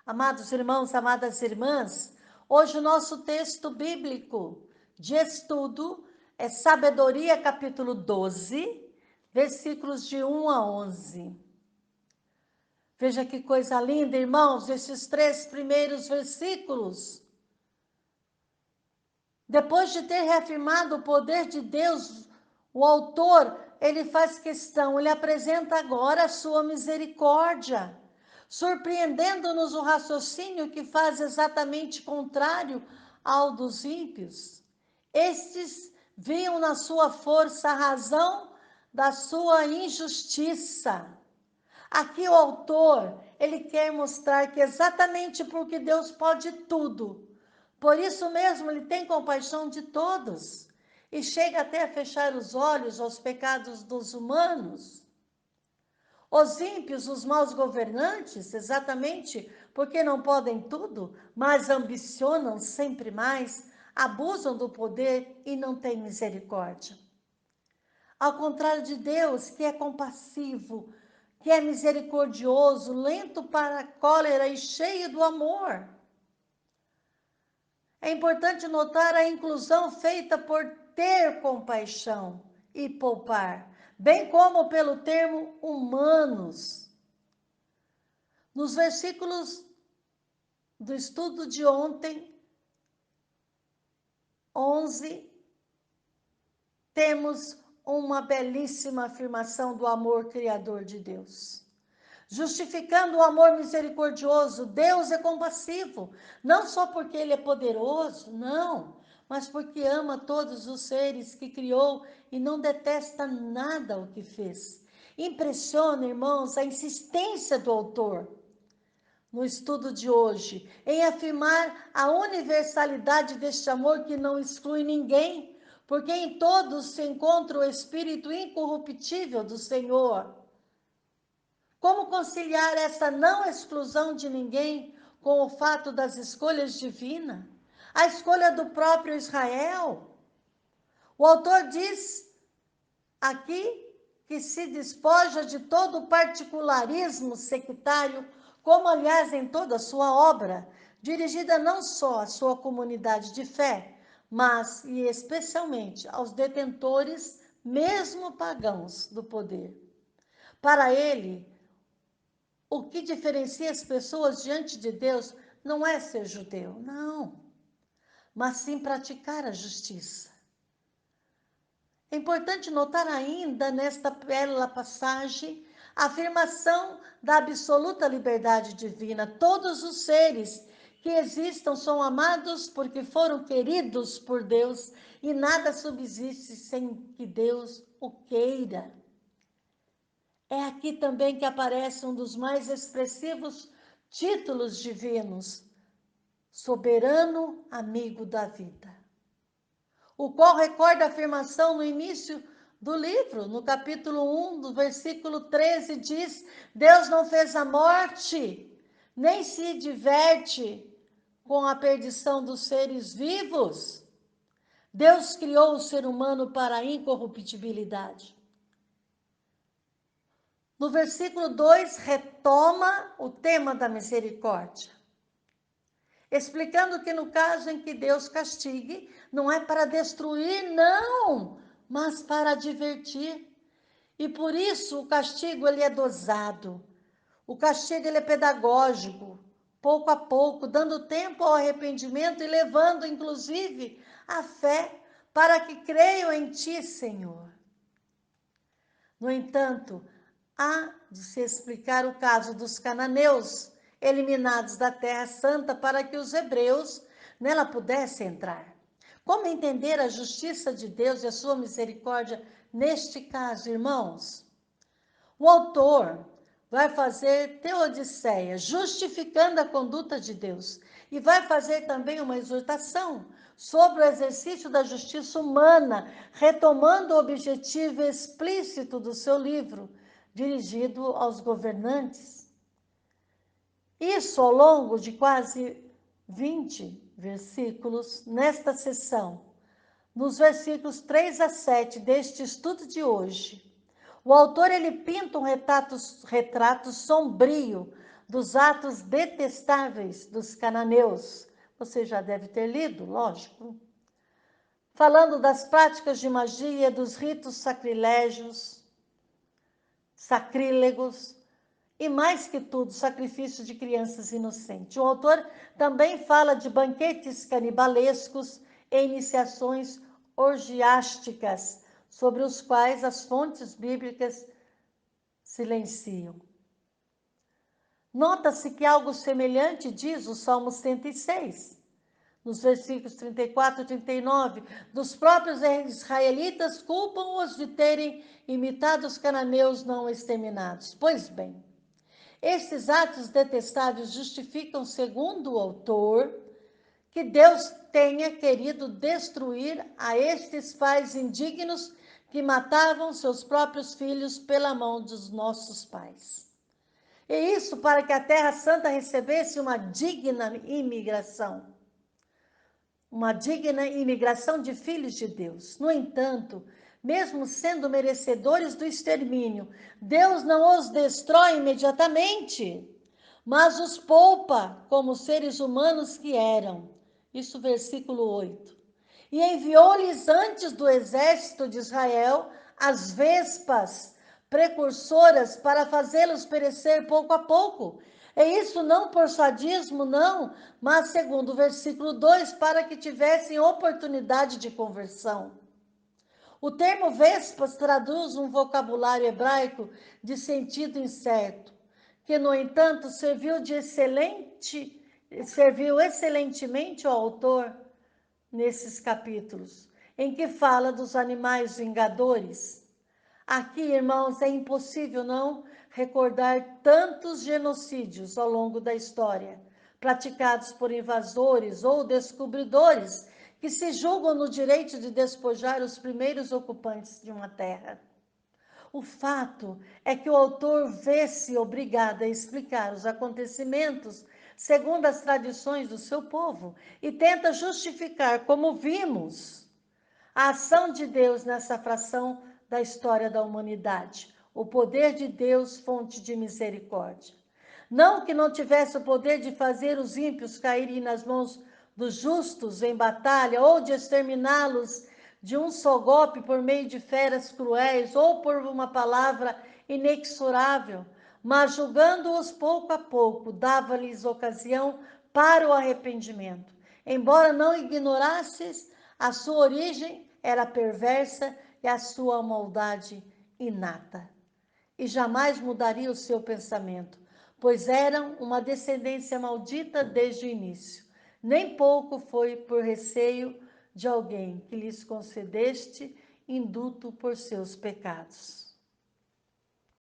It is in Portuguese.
Amados irmãos, amadas irmãs, hoje o nosso texto bíblico de estudo é Sabedoria, capítulo 12, versículos de 1 a 11. Veja que coisa linda, irmãos, esses 3 primeiros versículos. Depois de ter reafirmado o poder de Deus, o autor, ele faz questão, ele apresenta agora a sua misericórdia, surpreendendo-nos o raciocínio que faz exatamente contrário ao dos ímpios. Estes viam na sua força a razão da sua injustiça. Aqui o autor, ele quer mostrar que exatamente porque Deus pode tudo, por isso mesmo ele tem compaixão de todos e chega até a fechar os olhos aos pecados dos humanos. Os ímpios, os maus governantes, exatamente porque não podem tudo, mas ambicionam sempre mais, abusam do poder e não têm misericórdia. Ao contrário de Deus, que é compassivo, que é misericordioso, lento para a cólera e cheio do amor. É importante notar a inclusão feita por ter compaixão e poupar, bem como pelo termo humanos. Nos versículos do estudo de ontem, 11, temos uma belíssima afirmação do amor criador de Deus. Justificando o amor misericordioso, Deus é compassivo, não só porque Ele é poderoso, não, mas porque ama todos os seres que criou e não detesta nada o que fez. Impressiona, irmãos, a insistência do autor, no estudo de hoje, em afirmar a universalidade deste amor que não exclui ninguém, porque em todos se encontra o Espírito incorruptível do Senhor. Como conciliar essa não exclusão de ninguém com o fato das escolhas divinas? A escolha do próprio Israel. O autor diz aqui que se despoja de todo o particularismo sectário, como aliás em toda a sua obra, dirigida não só à sua comunidade de fé, mas e especialmente aos detentores, mesmo pagãos, do poder. Para ele, o que diferencia as pessoas diante de Deus não é ser judeu, não, mas sim praticar a justiça. É importante notar ainda nesta bela passagem a afirmação da absoluta liberdade divina. Todos os seres que existam são amados porque foram queridos por Deus e nada subsiste sem que Deus o queira. É aqui também que aparece um dos mais expressivos títulos divinos, soberano amigo da vida, o qual recorda a afirmação no início do livro, no capítulo 1, do versículo 13, diz: Deus não fez a morte, nem se diverte com a perdição dos seres vivos. Deus criou o ser humano para a incorruptibilidade. No versículo 2, retoma o tema da misericórdia, explicando que no caso em que Deus castigue, não é para destruir, não, mas para divertir. E por isso o castigo ele é dosado, o castigo ele é pedagógico, pouco a pouco, dando tempo ao arrependimento e levando, inclusive, a fé para que creiam em Ti, Senhor. No entanto, há de se explicar o caso dos cananeus, eliminados da Terra Santa para que os hebreus nela pudessem entrar. Como entender a justiça de Deus e a sua misericórdia neste caso, irmãos? O autor vai fazer teodiceia, justificando a conduta de Deus, e vai fazer também uma exortação sobre o exercício da justiça humana, retomando o objetivo explícito do seu livro, dirigido aos governantes. Isso ao longo de quase 20 versículos nesta sessão, nos versículos 3 a 7 deste estudo de hoje. O autor ele pinta um retrato sombrio dos atos detestáveis dos cananeus. Você já deve ter lido, lógico. Falando das práticas de magia, dos ritos sacrílegos e, mais que tudo, sacrifício de crianças inocentes. O autor também fala de banquetes canibalescos e iniciações orgiásticas, sobre os quais as fontes bíblicas silenciam. Nota-se que algo semelhante diz o Salmo 106, nos versículos 34 e 39, dos próprios israelitas culpam-os de terem imitado os cananeus não exterminados. Pois bem, esses atos detestáveis justificam, segundo o autor, que Deus tenha querido destruir a estes pais indignos que matavam seus próprios filhos pela mão dos nossos pais. E isso para que a Terra Santa recebesse uma digna imigração de filhos de Deus. No entanto, mesmo sendo merecedores do extermínio, Deus não os destrói imediatamente, mas os poupa como seres humanos que eram. Isso, versículo 8. E enviou-lhes antes do exército de Israel as vespas precursoras para fazê-los perecer pouco a pouco. E isso não por sadismo, não, mas segundo o versículo 2, para que tivessem oportunidade de conversão. O termo vespas traduz um vocabulário hebraico de sentido incerto, que, no entanto, serviu excelentemente ao autor nesses capítulos, em que fala dos animais vingadores. Aqui, irmãos, é impossível não recordar tantos genocídios ao longo da história, praticados por invasores ou descobridores que se julgam no direito de despojar os primeiros ocupantes de uma terra. O fato é que o autor vê-se obrigado a explicar os acontecimentos segundo as tradições do seu povo e tenta justificar, como vimos, a ação de Deus nessa fração da história da humanidade, o poder de Deus, fonte de misericórdia. Não que não tivesse o poder de fazer os ímpios caírem nas mãos dos justos em batalha, ou de exterminá-los de um só golpe por meio de feras cruéis, ou por uma palavra inexorável, mas julgando-os pouco a pouco, dava-lhes ocasião para o arrependimento. Embora não ignorasses, a sua origem era perversa e a sua maldade inata. E jamais mudaria o seu pensamento, pois eram uma descendência maldita desde o início. Nem pouco foi por receio de alguém que lhes concedeste indulto por seus pecados.